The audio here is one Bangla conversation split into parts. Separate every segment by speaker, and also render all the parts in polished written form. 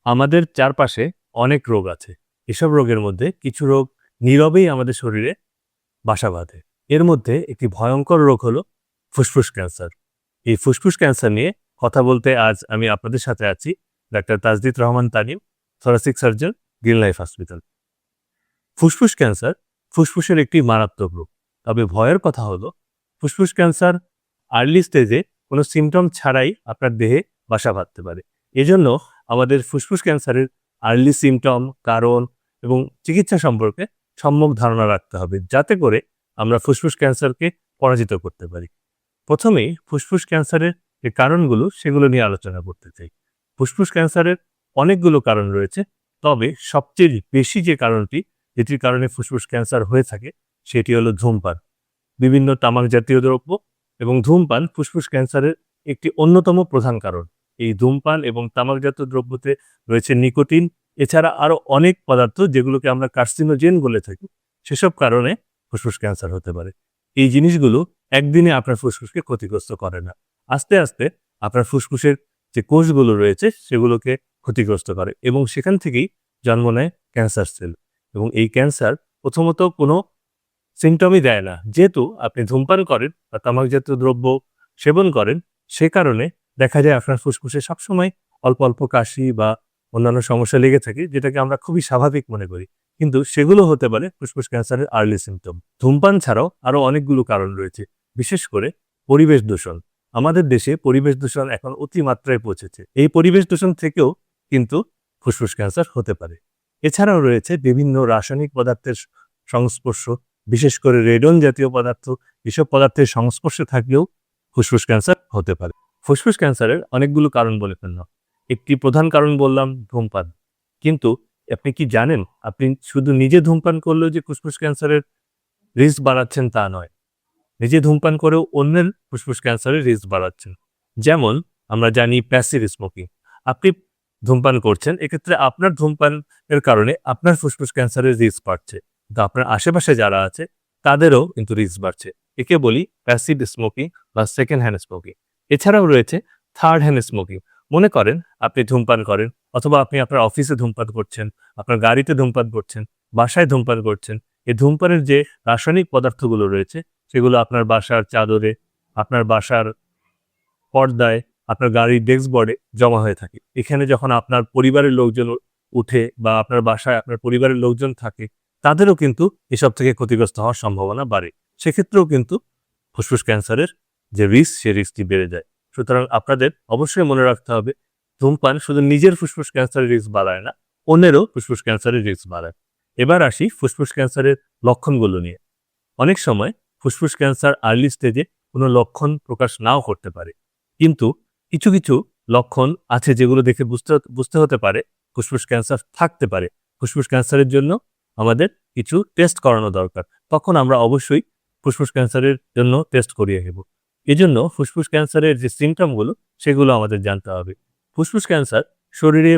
Speaker 1: আমাদের চারপাশে অনেক রোগ আছে। এসব রোগের মধ্যে কিছু রোগ নীরবেই আমাদের শরীরে বাসা বাঁধে। এর মধ্যে একটি ভয়ঙ্কর রোগ হলো ফুসফুস ক্যান্সার। এই ফুসফুস ক্যান্সার নিয়ে কথা বলতে আজ আমি আপনাদের সাথে আছি doctor Tajdid Rahman Tanim, thoracic surgeon, green life hospital. ফুসফুস ক্যান্সার ফুসফুসের একটি মারাত্মক রোগ। তবে ভয়ের কথা হলো ফুসফুস ক্যান্সার আর্লি স্টেজে কোনো সিমটম ছাড়াই আপনার দেহে বাসা বাঁধতে পারে। এজন্য আমাদের ফুসফুস ক্যান্সারের আর্লি সিমটম, কারণ এবং চিকিৎসা সম্পর্কে সম্যক ধারণা রাখতে হবে, যাতে করে আমরা ফুসফুস ক্যান্সারকে পরাজিত করতে পারি। প্রথমেই ফুসফুস ক্যান্সারের যে কারণগুলো সেগুলো নিয়ে আলোচনা করতে চাই। ফুসফুস ক্যান্সারের অনেকগুলো কারণ রয়েছে, তবে সবচেয়ে বেশি যে কারণটি যেটির কারণে ফুসফুস ক্যান্সার হয়ে থাকে সেটি হলো ধূমপান। বিভিন্ন তামাক জাতীয় দ্রব্য এবং ধূমপান ফুসফুস ক্যান্সারের একটি অন্যতম প্রধান কারণ। এই ধূমপান এবং তামাকজাত দ্রব্যতে রয়েছে নিকোটিন, এছাড়া আরও অনেক পদার্থ যেগুলোকে আমরা কার্সিনোজেন বলে থাকি। সেসব কারণে ফুসফুস ক্যান্সার হতে পারে। এই জিনিসগুলো একদিনে আপনার ফুসফুসকে ক্ষতিগ্রস্ত করে না, আস্তে আস্তে আপনার ফুসফুসের যে কোষগুলো রয়েছে সেগুলোকে ক্ষতিগ্রস্ত করে এবং সেখান থেকেই জন্ম নেয় ক্যান্সার সেল। এবং এই ক্যান্সার প্রথমত কোনো সিমটমই দেয় না, যেহেতু আপনি ধূমপান করেন বা তামাকজাতীয় দ্রব্য সেবন করেন, সে কারণে দেখা যায় আপনার ফুসফুসে সবসময় অল্প অল্প কাশি বা অন্যান্য সমস্যা লেগে থাকে, যেটাকে আমরা খুবই স্বাভাবিক মনে করি, কিন্তু সেগুলো হতে পারে ফুসফুস ক্যান্সারের আর্লি সিমটম। ধূমপান ছাড়াও আরও অনেকগুলো কারণ রয়েছে, বিশেষ করে পরিবেশ দূষণ। আমাদের দেশে পরিবেশ দূষণ এখন অতিমাত্রায় পৌঁছেছে। এই পরিবেশ দূষণ থেকেও কিন্তু ফুসফুস ক্যান্সার হতে পারে। এছাড়াও রয়েছে বিভিন্ন রাসায়নিক পদার্থের সংস্পর্শ, বিশেষ করে রেডন জাতীয় পদার্থ। এসব পদার্থের সংস্পর্শে থাকলেও ফুসফুস ক্যান্সার হতে পারে। ফুসফুস ক্যান্সারের অনেকগুলো কারণ বলে ফেললাম। একটি প্রধান কারণ বললাম ধূমপান, কিন্তু আপনি কি জানেন আপনি শুধু নিজে ধূমপান করলেও যে ফুসফুস ক্যান্সারের রিস্ক বাড়াচ্ছেন তা নয়, নিজে ধূমপান করেও অন্যের ফুসফুস ক্যান্সারের রিস্ক বাড়াচ্ছেন। যেমন আমরা জানি প্যাসিভ স্মোকিং। আপনি ধূমপান করছেন, এক্ষেত্রে আপনার ধূমপানের কারণে আপনার ফুসফুস ক্যান্সারের রিস্ক বাড়ছে, কিন্তু আপনার আশেপাশে যারা আছে তাদেরও কিন্তু রিস্ক বাড়ছে। একে বলি প্যাসিভ স্মোকিং বা সেকেন্ড হ্যান্ড স্মোকিং। এছাড়াও রয়েছে থার্ড হ্যান্ড স্মোকিং। মনে করেন আপনি ধূমপান করেন, অথবা আপনি আপনার অফিসে ধূমপান করছেন, আপনার গাড়িতে ধূমপান করছেন, বাসায় ধূমপান করছেন। এই ধূমপানের যে রাসায়নিক পদার্থগুলো রয়েছে সেগুলো আপনার বাসার চাদরে, আপনার বাসার পর্দায়, আপনার গাড়ির ডেস্কবোর্ডে জমা হয়ে থাকে। এখানে যখন আপনার পরিবারের লোকজন উঠে বা আপনার বাসায় আপনার পরিবারের লোকজন থাকে, তাদেরও কিন্তু এসব থেকে ক্ষতিগ্রস্ত হওয়ার সম্ভাবনা বাড়ে। সেক্ষেত্রেও কিন্তু ফুসফুস ক্যান্সারের যে রিস্ক, সে রিস্কটি বেড়ে যায়। সুতরাং আপনাদের অবশ্যই মনে রাখতে হবে, ধূমপান শুধু নিজের ফুসফুস ক্যান্সারের রিস্ক বাড়ায় না, অন্যেরও ফুসফুস ক্যান্সারের রিস্ক বাড়ায়। এবার আসি ফুসফুস ক্যান্সারের লক্ষণগুলো নিয়ে। অনেক সময় ফুসফুস ক্যান্সার আর্লি স্টেজে কোনো লক্ষণ প্রকাশ নাও করতে পারে, কিন্তু কিছু কিছু লক্ষণ আছে যেগুলো দেখে বুঝতে হতে পারে ফুসফুস ক্যান্সার থাকতে পারে। ফুসফুস ক্যান্সারের জন্য আমাদের কিছু টেস্ট করানো দরকার, তখন আমরা অবশ্যই ফুসফুস ক্যান্সারের জন্য টেস্ট করিয়ে নেব। এজন্য ফুসফুস ক্যান্সারের যে সিমটমগুলো সেগুলো আমাদের জানতে হবে। ফুসফুস ক্যান্সার শরীরে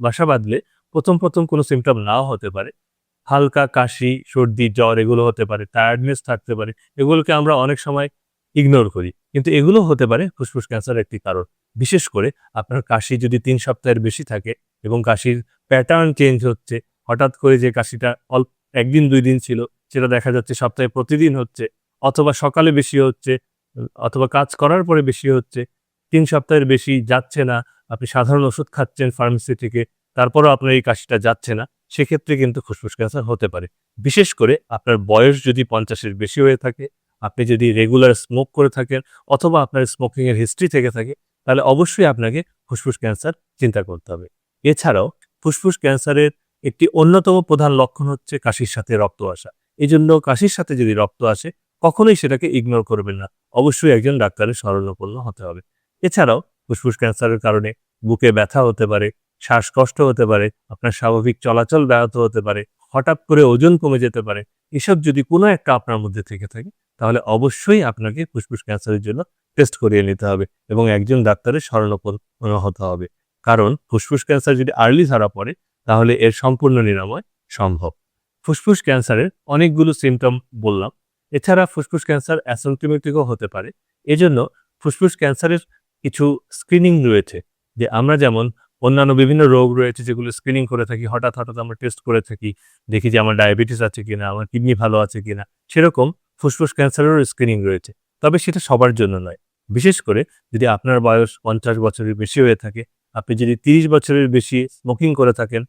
Speaker 1: বাসা বাঁধলে প্রথম প্রথম কোনো সিমটম নাও হতে পারে। হালকা কাশি, সর্দি, জ্বর এগুলো হতে পারে, টায়ার্ডনেস থাকতে পারে। এগুলোকে আমরা অনেক সময় ইগনোর করি, কিন্তু এগুলো হতে পারে ফুসফুস ক্যান্সারের একটি কারণ। বিশেষ করে আপনার কাশি যদি 3 সপ্তাহের বেশি থাকে এবং কাশির প্যাটার্ন চেঞ্জ হচ্ছে, হঠাৎ করে যে কাশিটা অল্প 1 দিন 2 দিন ছিল সেটা দেখা যাচ্ছে সপ্তাহে প্রতিদিন হচ্ছে, অথবা সকালে বেশি হচ্ছে, অথবা কাজ করার পরে বেশি হচ্ছে, 3 সপ্তাহের বেশি যাচ্ছে না, আপনি সাধারণ ওষুধ খাচ্ছেন ফার্মেসি থেকে, তারপরেও আপনার এই কাশিটা যাচ্ছে না, সেক্ষেত্রে কিন্তু ফুসফুস ক্যান্সার হতে পারে। বিশেষ করে আপনার বয়স যদি 50-এর বেশি হয়ে থাকে, আপনি যদি রেগুলার স্মোক করে থাকেন, অথবা আপনার স্মোকিংয়ের হিস্ট্রি থেকে থাকে, তাহলে অবশ্যই আপনাকে ফুসফুস ক্যান্সার চিন্তা করতে হবে। এছাড়াও ফুসফুস ক্যান্সারের একটি অন্যতম প্রধান লক্ষণ হচ্ছে কাশির সাথে রক্ত আসা। এজন্য কাশির সাথে যদি রক্ত আসে, কখনোই সেটাকে ইগনোর করবেন না, অবশ্যই একজন ডাক্তারের শরণাপন্ন হতে হবে। এছাড়াও ফুসফুস ক্যান্সারের কারণে বুকে ব্যথা হতে পারে, শ্বাসকষ্ট হতে পারে, আপনার স্বাভাবিক চলাচল ব্যাহত হতে পারে, হঠাৎ করে ওজন কমে যেতে পারে। এসব যদি কোনো একটা আপনার মধ্যে থেকে থাকে, তাহলে অবশ্যই আপনাকে ফুসফুস ক্যান্সারের জন্য টেস্ট করিয়ে নিতে হবে এবং একজন ডাক্তারের শরণাপন্ন হতে হবে। কারণ ফুসফুস ক্যান্সার যদি আর্লি ধরা পড়ে, তাহলে এর সম্পূর্ণ নিরাময় সম্ভব। ফুসফুস ক্যান্সারের অনেকগুলো সিমটম বললাম। এছাড়া ফুসফুস ক্যান্সার অ্যাসিম্পটোমেটিকও হতে পারে। এজন্য ফুসফুস ক্যান্সারের কিছু স্ক্রিনিং রয়েছে, যে আমরা যেমন অন্যান্য বিভিন্ন রোগ রয়েছে যেগুলো স্ক্রিনিং করে থাকি, হঠাৎ আমরা টেস্ট করে থাকি, দেখি যে আমার ডায়াবেটিস আছে কিনা, আমার কিডনি ভালো আছে কিনা। সেরকম ফুসফুস ক্যান্সারেরও স্ক্রিনিং রয়েছে। তবে সেটা সবার জন্য নয়। বিশেষ করে যদি আপনার বয়স ৫০ বছরের বেশি হয়ে থাকে, আপনি যদি ৩০ বছরের বেশি স্মোকিং করে থাকেন,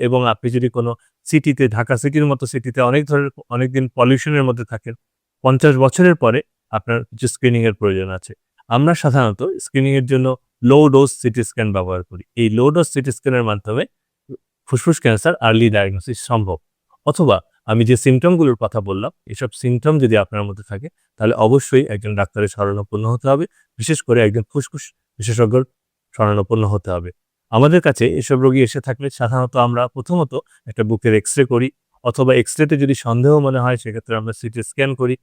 Speaker 1: এবং আপনি যদি কোনো সিটিতে, ঢাকা সিটির মতো সিটিতে অনেকদিন পলিউশনের মধ্যে থাকেন, ৫০ বছরের পরে আপনার কিছু স্ক্রিনিং এর প্রয়োজন আছে। আমরা সাধারণত স্ক্রিনিং এর জন্য লো ডোজ সিটি স্ক্যান ব্যবহার করি। এই লো ডোজ সিটি স্ক্যানের মাধ্যমে ফুসফুস ক্যান্সার আর্লি ডায়াগনোসিস সম্ভব। অথবা আমি যে সিম্পটমগুলোর কথা বললাম, এসব সিম্পটম যদি আপনার মধ্যে থাকে, তাহলে অবশ্যই একজন ডাক্তারের শরণাপন্ন হতে হবে। বিশেষ করে একজন ফুসফুস বিশেষজ্ঞর শরণাপন্ন হতে হবে। আমাদের কাছে এসব রোগী এসে থাকলে সাধারণত আমরা প্রথমত একটা বুকের এক্স-রে করি, অথবা এক্স-রেতে যদি সন্দেহ মনে হয় সেক্ষেত্রে আমরা সিটি স্ক্যান করি।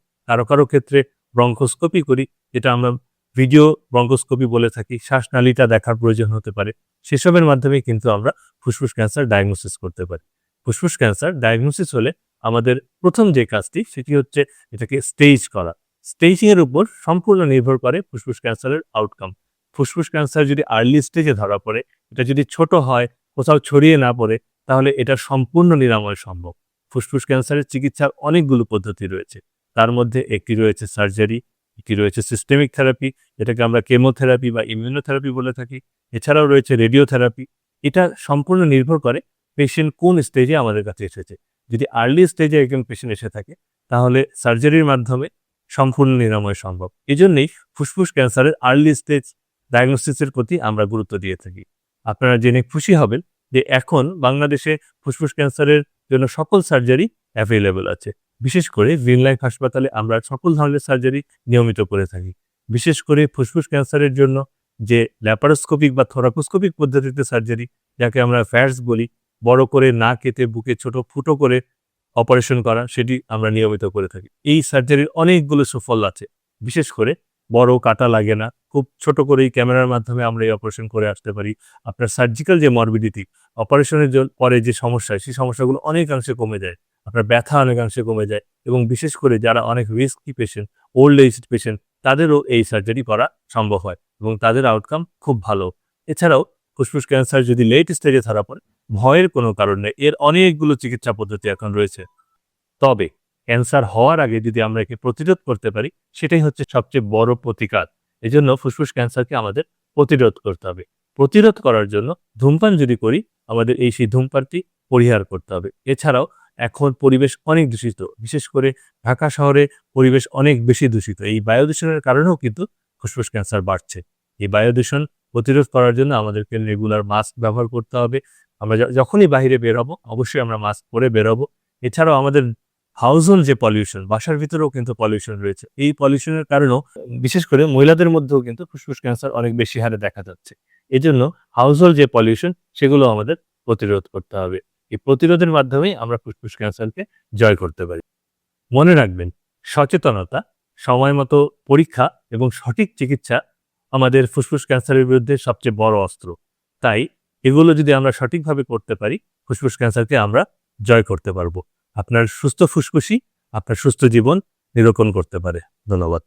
Speaker 1: কারো ক্ষেত্রে ব্রঙ্কোস্কোপি করি, যেটা আমরা ভিডিও ব্রঙ্কোস্কোপি বলে থাকি। শ্বাসনালীটা দেখার প্রয়োজন হতে পারে। সেসবের মাধ্যমে কিন্তু আমরা ফুসফুস ক্যান্সার ডায়াগনোসিস করতে পারি। ফুসফুস ক্যান্সার ডায়াগনোসিস হলে আমাদের প্রথম যে কাজটি সেটি হচ্ছে এটাকে স্টেজ করা। স্টেজিং এর উপর সম্পূর্ণ নির্ভর করে ফুসফুস ক্যান্সারের আউটকাম। ফুসফুস ক্যান্সার যদি আর্লি স্টেজে ধরা পড়ে, এটা যদি ছোট হয়, কোথাও ছড়িয়ে না পড়ে, তাহলে এটার সম্পূর্ণ নিরাময় সম্ভব। ফুসফুস ক্যান্সারের চিকিৎসার অনেকগুলো পদ্ধতি রয়েছে। তার মধ্যে একটি রয়েছে সার্জারি, একটি রয়েছে সিস্টেমিক থেরাপি, যেটাকে আমরা কেমোথেরাপি বা ইমিউনোথেরাপি বলে থাকি। এছাড়াও রয়েছে রেডিওথেরাপি। এটা সম্পূর্ণ নির্ভর করে পেশেন্ট কোন স্টেজে আমাদের কাছে এসেছে। যদি আর্লি স্টেজে একজন পেশেন্ট এসে থাকে, তাহলে সার্জারির মাধ্যমে সম্পূর্ণ নিরাময় সম্ভব। এজন্যই ফুসফুস ক্যান্সারের আর্লি স্টেজ ডায়াগনোসিসের প্রতি আমরা গুরুত্ব দিয়ে থাকি। আপনারা জেনে খুশি হবেন যে এখন বাংলাদেশে ফুসফুস ক্যান্সারের জন্য সকল সার্জারি অ্যাভেলেবল আছে। বিশেষ করে গ্রিন লাইফ হাসপাতালে আমরা সকল ধরনের সার্জারি নিয়মিত করে থাকি। বিশেষ করে ফুসফুস ক্যান্সারের জন্য যে ল্যাপারোস্কোপিক বা থোরাকোস্কোপিক পদ্ধতিতে সার্জারি, যাকে আমরা ফ্যাটস বলি, বড় করে না কেটে বুকে ছোট ফুটো করে অপারেশন করা, সেটি আমরা নিয়মিত করে থাকি। এই সার্জারির অনেকগুলো সুফল আছে। বিশেষ করে বড় কাটা লাগে না, খুব ছোট করেই ক্যামেরার মাধ্যমে আমরা এই অপারেশন করে আসতে পারি। আপনার সার্জিক্যাল যে মরবিডিটি, অপারেশনের পরে যে সমস্যা, সেই সমস্যাগুলো অনেকাংশে কমে যায়। আপনার ব্যথা অনেকাংশে কমে যায়, এবং বিশেষ করে যারা অনেক risky patient, old age patient, তাদেরও এই সার্জারি করা সম্ভব হয় এবং তাদের আউটকাম খুব ভালো। এছাড়াও ফুসফুস ক্যান্সার যদি লেট স্টেজে ধরা পড়ে, ভয়ের কোনো কারণ নেই। এর অনেকগুলো চিকিৎসা পদ্ধতি এখন রয়েছে। তবে ক্যান্সার হওয়ার আগে যদি আমরা একে প্রতিরোধ করতে পারি, সেটাই হচ্ছে সবচেয়ে বড় প্রতিকার। এজন্য ফুসফুস ক্যান্সারকে আমাদের প্রতিরোধ করতে হবে। প্রতিরোধ করার জন্য ধূমপান যদি করি, আমাদের সেই ধূমপানটি পরিহার করতে হবে। এছাড়াও এখন পরিবেশ অনেক দূষিত। বিশেষ করে ঢাকা শহরে পরিবেশ অনেক বেশি দূষিত। এই বায়ু দূষণের কারণেও কিন্তু ফুসফুস ক্যান্সার বাড়ছে। এই বায়ু দূষণ প্রতিরোধ করার জন্য আমাদেরকে রেগুলার মাস্ক ব্যবহার করতে হবে। আমরা যখনই বাহিরে বের হব, অবশ্যই আমরা মাস্ক পরে বের হব। এছাড়াও আমাদের হাউসহোল্ড যে পলিউশন, বাসার ভিতরেও কিন্তু পলিউশন রয়েছে। এই পলিউশনের কারণেও বিশেষ করে মহিলাদের মধ্যেও কিন্তু ফুসফুস ক্যান্সার অনেক বেশি হারে দেখা যাচ্ছে। এজন্য হাউসহোল্ড যে পলিউশন, সেগুলো আমাদের প্রতিরোধ করতে হবে। এই প্রতিরোধের মাধ্যমেই আমরা ফুসফুস ক্যান্সারকে জয় করতে পারি। মনে রাখবেন, সচেতনতা, সময় মতো পরীক্ষা এবং সঠিক চিকিৎসা আমাদের ফুসফুস ক্যান্সারের বিরুদ্ধে সবচেয়ে বড় অস্ত্র। তাই এগুলো যদি আমরা সঠিকভাবে করতে পারি, ফুসফুস ক্যান্সারকে আমরা জয় করতে পারবো। আপনার সুস্থ ফুসফুসই আপনার সুস্থ জীবন নিরূপণ করতে পারে। ধন্যবাদ।